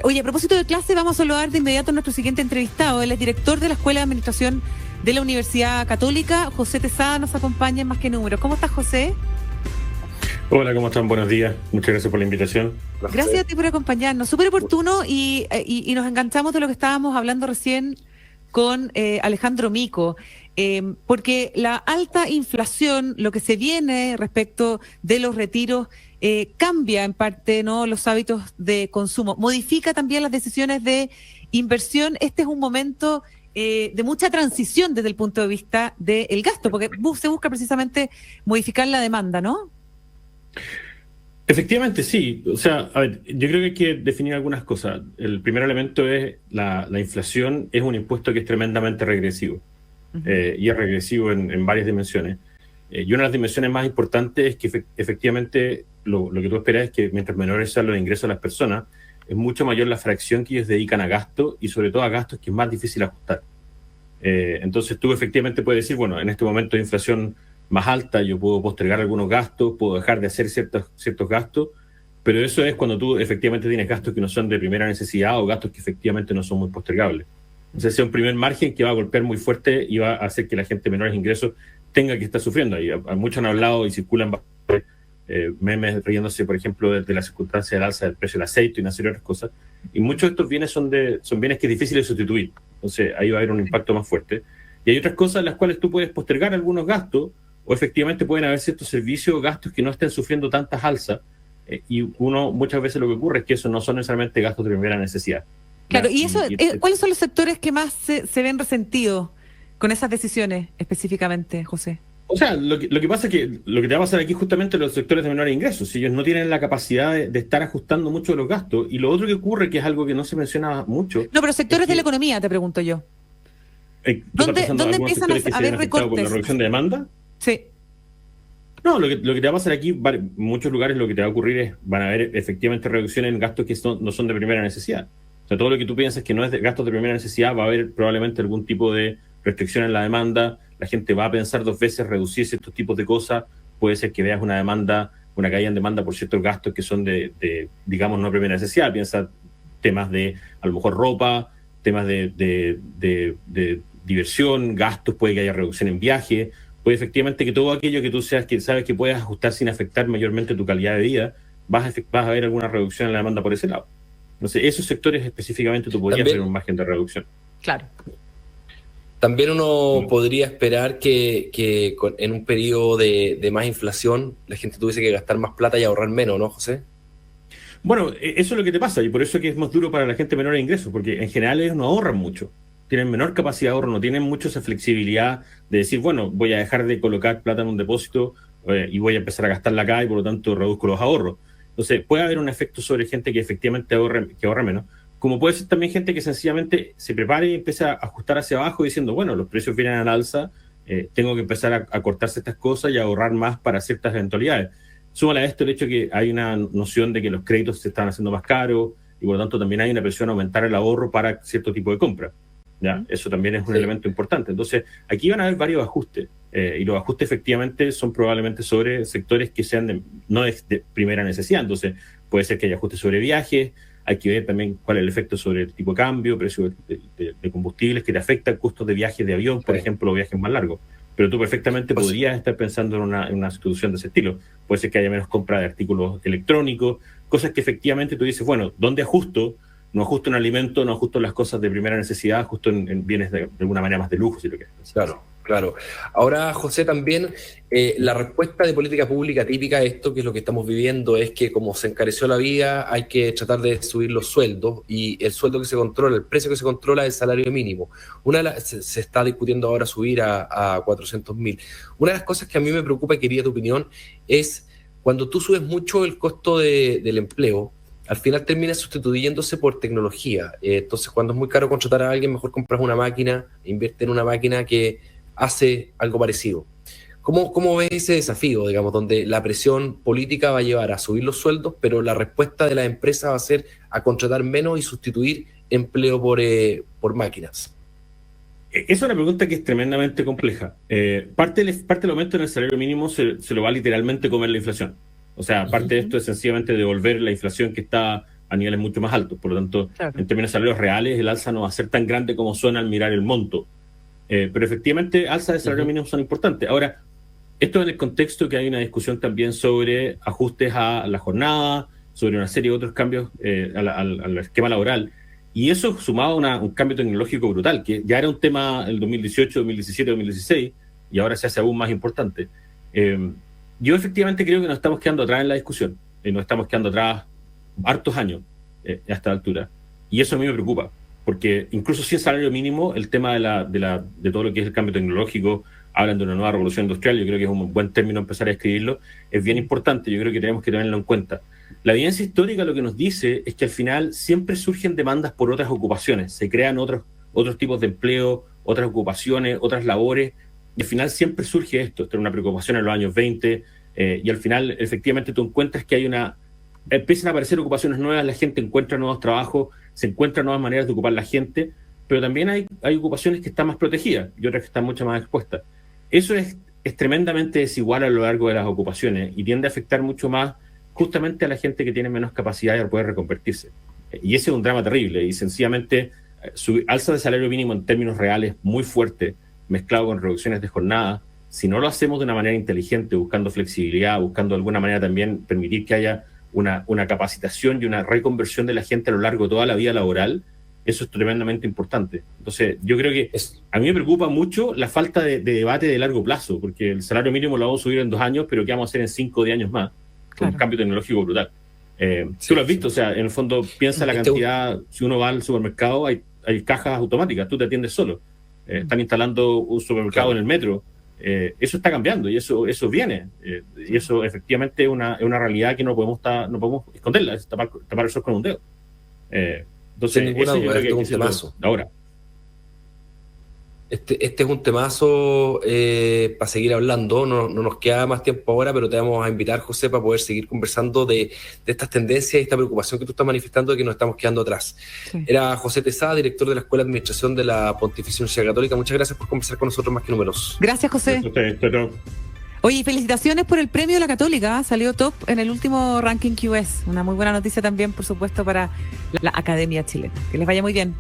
Oye, a propósito de clase, vamos a saludar de inmediato a nuestro siguiente entrevistado. Él es director de la Escuela de Administración de la Universidad Católica. José Tesada nos acompaña en Más que Números. ¿Cómo estás, José? Hola, ¿cómo están? Buenos días. Muchas gracias por la invitación. Gracias a ti por acompañarnos. Súper oportuno y nos enganchamos de lo que estábamos hablando recién con Alejandro Mico, porque la alta inflación, lo que se viene respecto de los retiros, cambia en parte, ¿no?, los hábitos de consumo, modifica también las decisiones de inversión. Este es un momento de mucha transición desde el punto de vista del gasto, porque se busca precisamente modificar la demanda, ¿no? Efectivamente, sí. O sea, a ver, yo creo que hay que definir algunas cosas. El primer elemento es la inflación es un impuesto que es tremendamente regresivo. Y es regresivo en varias dimensiones. Y una de las dimensiones más importantes es que efectivamente lo que tú esperas es que mientras menores sean los ingresos de las personas, es mucho mayor la fracción que ellos dedican a gasto y sobre todo a gastos que es más difícil ajustar. Entonces tú efectivamente puedes decir, bueno, en este momento de inflación más alta yo puedo postergar algunos gastos, puedo dejar de hacer ciertos gastos, pero eso es cuando tú efectivamente tienes gastos que no son de primera necesidad o gastos que efectivamente no son muy postergables. Entonces ese es un primer margen que va a golpear muy fuerte y va a hacer que la gente de menores ingresos tenga que estar sufriendo. Y muchos han hablado y circulan memes riéndose, por ejemplo, de la circunstancia del alza del precio del aceite y una serie de otras cosas. Y muchos de estos bienes son bienes que es difícil de sustituir. Entonces ahí va a haber un impacto más fuerte. Y hay otras cosas en las cuales tú puedes postergar algunos gastos o efectivamente pueden haber ciertos servicios o gastos que no estén sufriendo tantas alzas. Y muchas veces lo que ocurre es que eso no son necesariamente gastos de primera necesidad. Claro, y eso, ¿cuáles son los sectores que más se ven resentidos con esas decisiones específicamente, José? O sea, lo que pasa es que lo que te va a pasar aquí justamente los sectores de menores ingresos, si ellos no tienen la capacidad de estar ajustando mucho los gastos. Y lo otro que ocurre, que es algo que no se menciona mucho... No, pero sectores de la economía, te pregunto yo. ¿Dónde empiezan a haber recortes? ¿Con la reducción de demanda? Sí. No, lo que te va a pasar aquí, en muchos lugares lo que te va a ocurrir es, van a haber efectivamente reducciones en gastos que no son de primera necesidad. O sea, todo lo que tú piensas que no es de gastos de primera necesidad, va a haber probablemente algún tipo de restricción en la demanda, la gente va a pensar dos veces reducir ciertos tipos de cosas, puede ser que veas una caída en demanda por ciertos gastos que son digamos, no de primera necesidad, piensa temas de, a lo mejor, ropa, temas de diversión, gastos, puede que haya reducción en viaje, puede efectivamente que todo aquello que tú sabes que puedes ajustar sin afectar mayormente tu calidad de vida, vas a ver alguna reducción en la demanda por ese lado. Entonces, esos sectores específicamente tú podrías tener un margen de reducción. Claro. También uno podría esperar que en un periodo de más inflación la gente tuviese que gastar más plata y ahorrar menos, ¿no, José? Bueno, eso es lo que te pasa y por eso es que es más duro para la gente menor de ingresos, porque en general ellos no ahorran mucho, tienen menor capacidad de ahorro, no tienen mucho esa flexibilidad de decir, bueno, voy a dejar de colocar plata en un depósito y voy a empezar a gastarla acá y por lo tanto reduzco los ahorros. Entonces puede haber un efecto sobre gente que efectivamente ahorra menos, como puede ser también gente que sencillamente se prepare y empieza a ajustar hacia abajo diciendo, bueno, los precios vienen al alza, tengo que empezar a cortar ciertas cosas y a ahorrar más para ciertas eventualidades. Súmale a esto el hecho que hay una noción de que los créditos se están haciendo más caros y por lo tanto también hay una presión a aumentar el ahorro para cierto tipo de compra. ¿Ya? Eso también es un elemento importante. Entonces, aquí van a haber varios ajustes y los ajustes efectivamente son probablemente sobre sectores que sean no de primera necesidad. Entonces, puede ser que haya ajustes sobre viajes, hay que ver también cuál es el efecto sobre el tipo de cambio, precio de combustibles que te afectan, costos de viajes de avión, por ejemplo, o viajes más largos. Pero tú perfectamente podrías estar pensando en una sustitución de ese estilo. Puede ser que haya menos compra de artículos electrónicos, cosas que efectivamente tú dices, bueno, ¿dónde ajusto? No ajusto en alimento, no ajusto en las cosas de primera necesidad, ajusto en bienes de alguna manera más de lujo, si lo quieres. Claro. Ahora, José, también la respuesta de política pública típica a esto, que es lo que estamos viviendo, es que como se encareció la vida, hay que tratar de subir los sueldos y el sueldo que se controla, el precio que se controla es el salario mínimo. Se está discutiendo ahora subir a 400.000. Una de las cosas que a mí me preocupa y quería tu opinión es cuando tú subes mucho el costo del empleo, al final termina sustituyéndose por tecnología. Entonces, cuando es muy caro contratar a alguien, mejor compras una máquina, invierte en una máquina que hace algo parecido. ¿Cómo ves ese desafío, digamos, donde la presión política va a llevar a subir los sueldos, pero la respuesta de la empresa va a ser a contratar menos y sustituir empleo por máquinas? Esa es una pregunta que es tremendamente compleja. Parte del aumento en el salario mínimo se lo va literalmente a comer la inflación. O sea, parte de esto es sencillamente devolver la inflación que está a niveles mucho más altos. Por lo tanto, Claro. en términos de salarios reales, el alza no va a ser tan grande como suena al mirar el monto. Pero efectivamente, alzas de salario mínimo son importantes. Ahora, esto en el contexto que hay una discusión también sobre ajustes a la jornada, sobre una serie de otros cambios al esquema laboral. Y eso sumado a un cambio tecnológico brutal, que ya era un tema en 2018, 2017, 2016, y ahora se hace aún más importante. Yo efectivamente creo que nos estamos quedando atrás en la discusión. Nos estamos quedando atrás hartos años a esta altura. Y eso a mí me preocupa, porque incluso sin salario mínimo, el tema de todo lo que es el cambio tecnológico, hablan de una nueva revolución industrial, yo creo que es un buen término empezar a escribirlo, es bien importante, yo creo que tenemos que tenerlo en cuenta. La evidencia histórica lo que nos dice es que al final siempre surgen demandas por otras ocupaciones, se crean otros tipos de empleo, otras ocupaciones, otras labores, y al final siempre surge esto era una preocupación en los años 20, y al final efectivamente tú encuentras que empiezan a aparecer ocupaciones nuevas, la gente encuentra nuevos trabajos, se encuentran nuevas maneras de ocupar la gente, pero también hay ocupaciones que están más protegidas y otras que están mucho más expuestas. Eso es tremendamente desigual a lo largo de las ocupaciones y tiende a afectar mucho más justamente a la gente que tiene menos capacidad de poder reconvertirse. Y ese es un drama terrible y sencillamente su alza de salario mínimo en términos reales muy fuerte, mezclado con reducciones de jornada, si no lo hacemos de una manera inteligente, buscando flexibilidad, buscando de alguna manera también permitir que haya una capacitación y una reconversión de la gente a lo largo de toda la vida laboral, eso es tremendamente importante. Entonces, yo creo que a mí me preocupa mucho la falta de debate de largo plazo, porque el salario mínimo lo vamos a subir en 2 años, pero ¿qué vamos a hacer en 5 o 10 años más? Con un cambio tecnológico brutal. Tú lo has visto, o sea, en el fondo piensa la cantidad, si uno va al supermercado, hay cajas automáticas, tú te atiendes solo. Están instalando un supermercado en el metro. Eso está cambiando y eso viene. Y eso efectivamente es una realidad que no podemos esconderla, es tapar el sol con un dedo. Entonces, sin ninguna duda, este es un temazo. Ahora. Este es un temazo para seguir hablando. No nos queda más tiempo ahora, pero te vamos a invitar, José, para poder seguir conversando de estas tendencias y esta preocupación que tú estás manifestando de que nos estamos quedando atrás. Sí. Era José Tesada, director de la Escuela de Administración de la Pontificia Universidad Católica. Muchas gracias por conversar con nosotros más que numerosos. Gracias, José. Oye, felicitaciones por el premio de la Católica. Salió top en el último ranking QS. Una muy buena noticia también, por supuesto, para la Academia Chilena. Que les vaya muy bien.